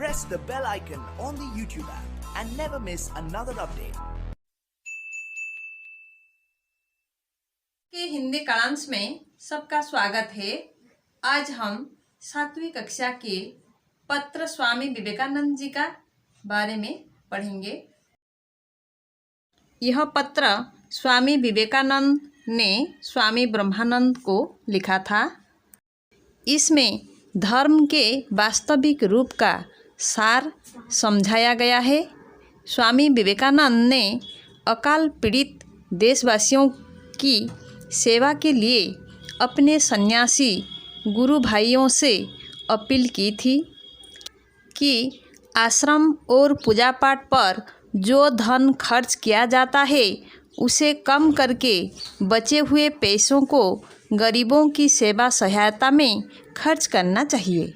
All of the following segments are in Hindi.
press the bell icon on the YouTube app and never miss another update. के हिंदी कालांश में सबका स्वागत है। आज हम 7वीं कक्षा के पत्र स्वामी विवेकानंद जी का बारे में पढ़ेंगे। यह पत्र स्वामी विवेकानंद ने स्वामी ब्रह्मानंद को लिखा था। इसमें धर्म के वास्तविक रूप का सार समझाया गया है। स्वामी विवेकानंद ने अकाल पीड़ित देशवासियों की सेवा के लिए अपने सन्यासी गुरु भाइयों से अपील की थी कि आश्रम और पूजा पाठ पर जो धन खर्च किया जाता है उसे कम करके बचे हुए पैसों को गरीबों की सेवा सहायता में खर्च करना चाहिए।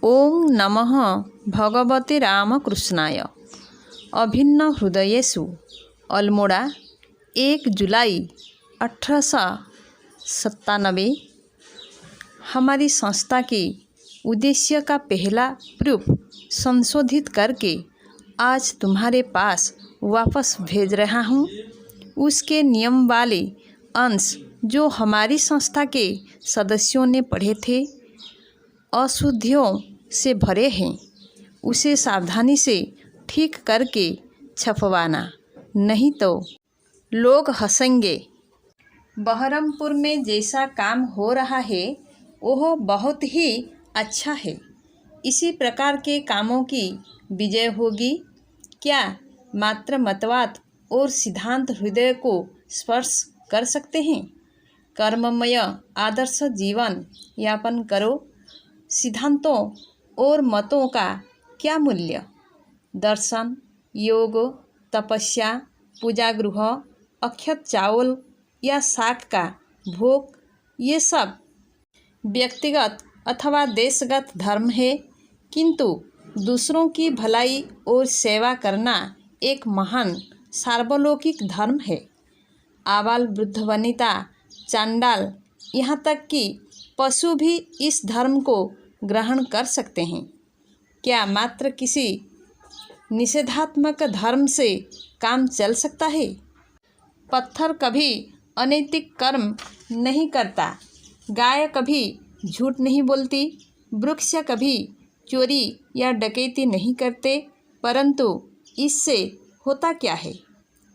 ओम नमः भगवते रामकृष्णाय। अभिन्न हृदयेषु, अल्मोड़ा, 1 जुलाई 1897। हमारी संस्था के उद्देश्य का पहला प्रूफ संशोधित करके आज तुम्हारे पास वापस भेज रहा हूँ। उसके नियम वाले अंश जो हमारी संस्था के सदस्यों ने पढ़े थे अशुद्धियों से भरे हैं, उसे सावधानी से ठीक करके छपवाना, नहीं तो लोग हंसेंगे। बहरमपुर में जैसा काम हो रहा है वह बहुत ही अच्छा है। इसी प्रकार के कामों की विजय होगी। क्या मात्र मतवाद और सिद्धांत हृदय को स्पर्श कर सकते हैं? कर्ममय आदर्श जीवन यापन करो। सिद्धांतों और मतों का क्या मूल्य? दर्शन, योग, तपस्या, पूजा गृह, अक्षत चावल या शाक का भोग, ये सब व्यक्तिगत अथवा देशगत धर्म है, किंतु दूसरों की भलाई और सेवा करना एक महान सार्वलौकिक धर्म है। आबाल वृद्ध वनिता, चांडाल, यहाँ तक कि पशु भी इस धर्म को ग्रहण कर सकते हैं। क्या मात्र किसी निषेधात्मक धर्म से काम चल सकता है? पत्थर कभी अनैतिक कर्म नहीं करता, गाय कभी झूठ नहीं बोलती, वृक्ष कभी चोरी या डकैती नहीं करते, परंतु इससे होता क्या है?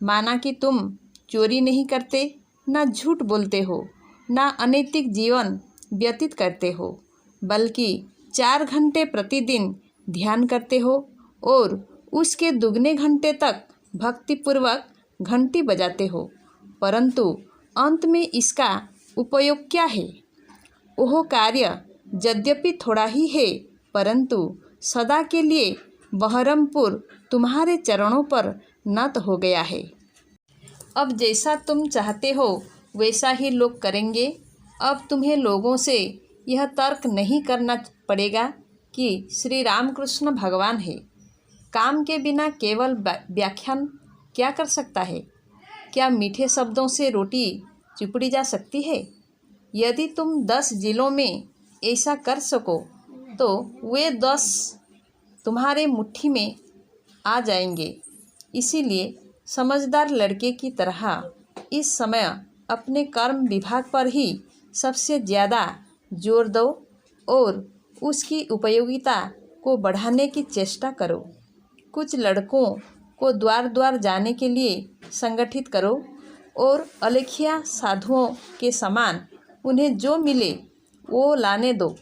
माना कि तुम चोरी नहीं करते, ना झूठ बोलते हो, ना अनैतिक जीवन व्यतीत करते हो, बल्कि 4 घंटे प्रतिदिन ध्यान करते हो और उसके दुगने घंटे तक भक्तिपूर्वक घंटी बजाते हो, परंतु अंत में इसका उपयोग क्या है? वह कार्य यद्यपि थोड़ा ही है, परंतु सदा के लिए बहरमपुर तुम्हारे चरणों पर नत हो गया है। अब जैसा तुम चाहते हो वैसा ही लोग करेंगे। अब तुम्हें लोगों से यह तर्क नहीं करना पड़ेगा कि श्री रामकृष्ण भगवान है। काम के बिना केवल व्याख्यान क्या कर सकता है? क्या मीठे शब्दों से रोटी चुपड़ी जा सकती है? यदि तुम 10 जिलों में ऐसा कर सको तो वे 10 तुम्हारे मुट्ठी में आ जाएंगे। इसीलिए समझदार लड़के की तरह इस समय अपने कर्म विभाग पर ही सबसे ज़्यादा जोर दो और उसकी उपयोगिता को बढ़ाने की चेष्टा करो। कुछ लड़कों को द्वार द्वार जाने के लिए संगठित करो और अलेखिया साधुओं के समान उन्हें जो मिले वो लाने दो।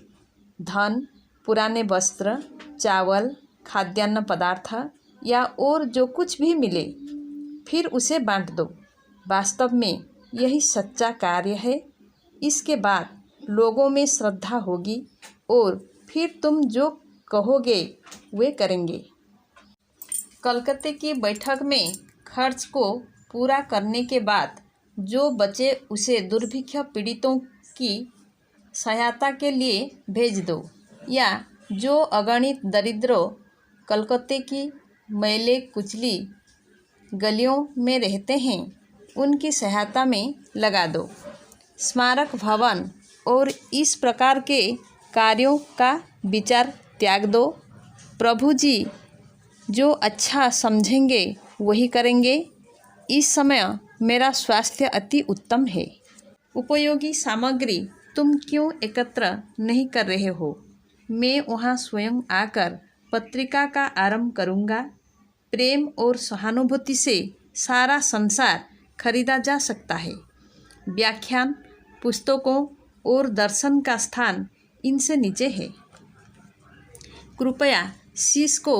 धन, पुराने वस्त्र, चावल, खाद्यान्न पदार्थ या और जो कुछ भी मिले, फिर उसे बांट दो। वास्तव में यही सच्चा कार्य है। इसके बाद लोगों में श्रद्धा होगी और फिर तुम जो कहोगे वे करेंगे। कलकत्ते की बैठक में खर्च को पूरा करने के बाद जो बचे उसे दुर्भिक्ष पीड़ितों की सहायता के लिए भेज दो, या जो अगणित दरिद्रों कलकत्ते की मैले कुचली गलियों में रहते हैं उनकी सहायता में लगा दो। स्मारक भवन और इस प्रकार के कार्यों का विचार त्याग दो। प्रभु जी जो अच्छा समझेंगे वही करेंगे। इस समय मेरा स्वास्थ्य अति उत्तम है। उपयोगी सामग्री तुम क्यों एकत्र नहीं कर रहे हो? मैं वहाँ स्वयं आकर पत्रिका का आरंभ करूँगा। प्रेम और सहानुभूति से सारा संसार खरीदा जा सकता है। व्याख्यान, पुस्तकों और दर्शन का स्थान इनसे नीचे है। कृपया शीश को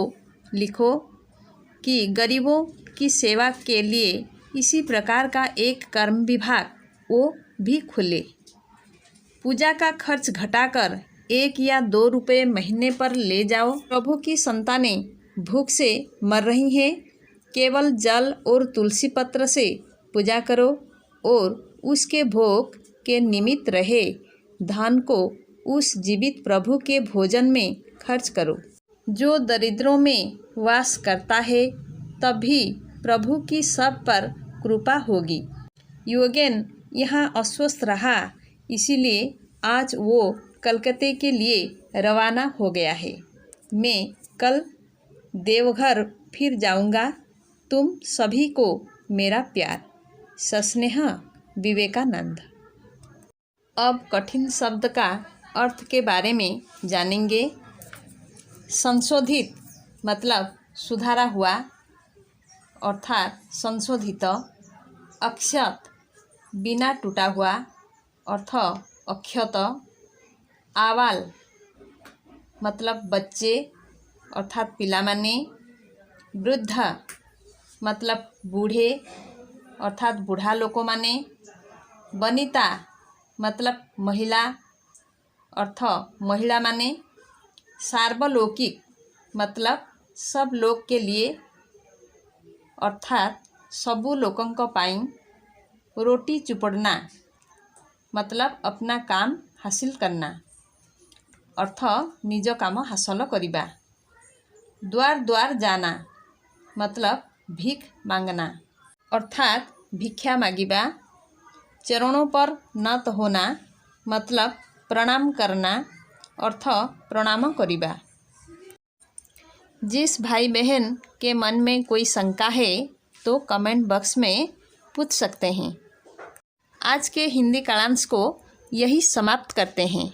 लिखो कि गरीबों की सेवा के लिए इसी प्रकार का एक कर्म विभाग वो भी खुले। पूजा का खर्च घटाकर 1 या 2 रुपये महीने पर ले जाओ। प्रभु की संतानें भूख से मर रही हैं। केवल जल और तुलसी पत्र से पूजा करो और उसके भोग के निमित्त रहे धन को उस जीवित प्रभु के भोजन में खर्च करो। जो दरिद्रों में वास करता है तभी प्रभु की सब पर कृपा होगी। योगेन यहाँ अस्वस्थ रहा, इसीलिए आज वो कलकत्ते के लिए रवाना हो गया है। मैं कल देवघर फिर जाऊंगा। तुम सभी को मेरा प्यार। सस्नेह, विवेकानंद। अब कठिन शब्द का अर्थ के बारे में जानेंगे। संशोधित मतलब सुधारा हुआ अर्थात संशोधित। अक्षत बिना टूटा हुआ अर्थ अक्षत। आवाल मतलब बच्चे अर्थात पिलामाने। वृद्ध मतलब बूढ़े अर्थात बूढ़ा लोको माने। वनिता मतलब महिला अर्थ महिला माने। सार्वलौकिक मतलब सब लोग के लिए अर्थात सबू लोकंक पाई। रोटी चुपड़ना मतलब अपना काम हासिल करना अर्थ निज काम हासिल करिबा। द्वार द्वार जाना मतलब भीख मांगना अर्थात भिक्षा मागिबा। चरणों पर नत होना मतलब प्रणाम करना अर्थ प्रणाम करिबा। जिस भाई बहन के मन में कोई शंका है तो कमेंट बॉक्स में पूछ सकते हैं। आज के हिंदी कालांश को यही समाप्त करते हैं।